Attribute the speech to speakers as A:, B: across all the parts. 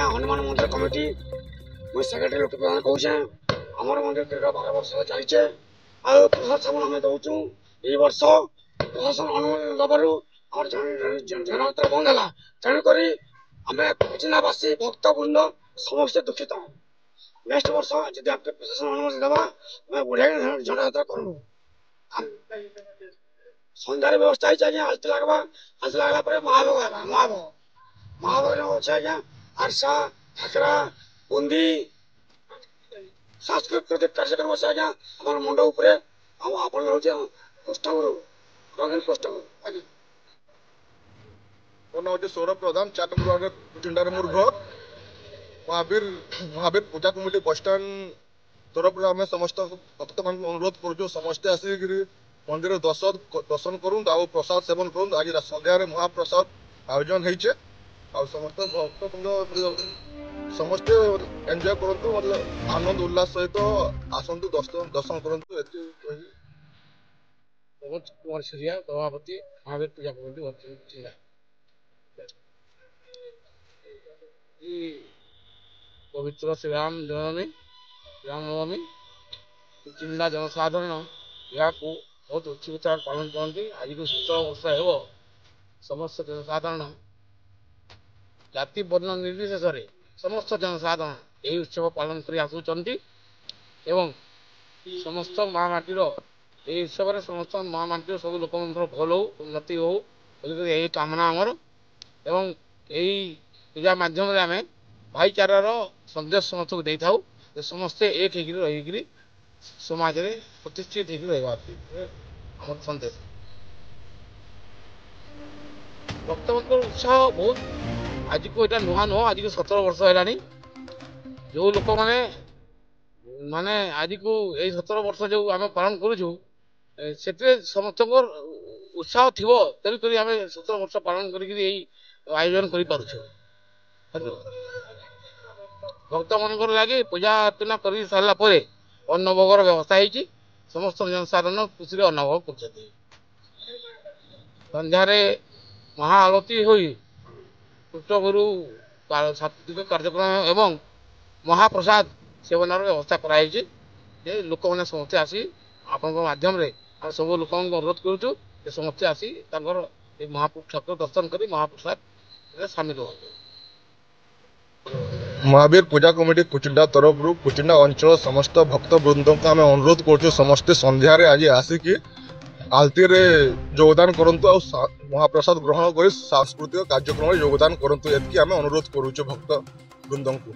A: आज्ञा हनुमान मंदिर कमिटी मुझे सेक्रेटरी लोक प्रधान कहूचे आमर मंदिर दीर्घ 12 वर्ष चलचे आ प्रशासन आम दौचु ये वर्ष प्रशासन अनुमोदन दबारू और जनयात्रा बंद है तेणुक आम कुचिंडावासी भक्तवृंद समस्त दुखित नेक्स्ट वर्ष जब आप प्रशासन अनुमति दबा बढ़िया जनयात्रा करूँ सन्धार व्यवस्था है आलती लगवा आलती लगला महाभोग महाभोग अच्छे आज्ञा आरसा ठाकरा बुंदी सांस्कृतिक कार्यक्रम अच्छे आज्ञा आम मंडप उपर आप कृष्णगुरु रंगीन कृष्णगुरु आज्ञा
B: मोर नाम सौरभ प्रधान 4 नंबर वार्ड कुचिंडार मोर घर महावीर पूजा कमिटी बस स्टाण तरफ आम समस्त भक्त मान अनुरोध करूँ समस्ते आसिक मंदिर दर्शन करूँ आ प्रसाद सेवन करूँ आज सन्धार महाप्रसाद आयोजन होइछे आ समस्त भक्त समस्ते एंजॉय करंतु मतलब आनंद उल्लास सहित आसंतु दर्शन करंतु
A: कुमार सूर्या सभापति महावीर पूजा कमिटी पवित्र श्री राम नवमी चिंदा जनसाधारण यहाँ बहुत उत्सुकतार पालन करती आज को 17 वर्ष हो समस्त जनसाधारण जाति वर्ण निर्विशेष समस्त जनसाधारण यही उत्सव पालन कर आसुचंती एवं समस्त महामाटीर यही उत्सव समस्त महामाटीर सब लोक भल हो उन्नति हो यही कामना आमर एवं यही पूजा माध्यम आम भाईचारार संदेश समस्त को देता समस्ते एक रही समाज में प्रतिष्ठित होगा संदेश भक्त उत्साह बहुत आज को यहाँ नुआ नुह आज को 17 वर्ष है जो लोक माने आज को यही 17 वर्ष जो आम पालन करूँ से समस्त उत्साह थी तेणुक आम 17 वर्ष पालन कर आयोजन कर भक्त मान लगे पूजा अर्चना कर सारा अन्नभोगर व्यवस्था है समस्त जनसाधारण खुशी अन्नभोग कर सन्धार महाआरती हो कृष्णगुरु सांस्कृतिक कार्यक्रम एवं महाप्रसाद सेवन व्यवस्था कराई लोक मैंने समस्ते आसी आपण माध्यम सब लोक अनुरोध करुचु समस्ते आसी महाप्रभु ठाकुर दर्शन कर महाप्रसाद सामिल हो
B: महावीर पूजा कमिटी कुचिंडा तरफ कुचिंडा अंचल समस्त भक्त वृंद को आम अनुरोध कर समस्ते सन्धार आज आसिक आलती रे योगदान करंतु आ महाप्रसाद ग्रहण कर सांस्कृतिक कार्यक्रम योगदान करंतु एतकी आम अनुरोध करूँ भक्त वृंद को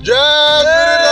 B: जय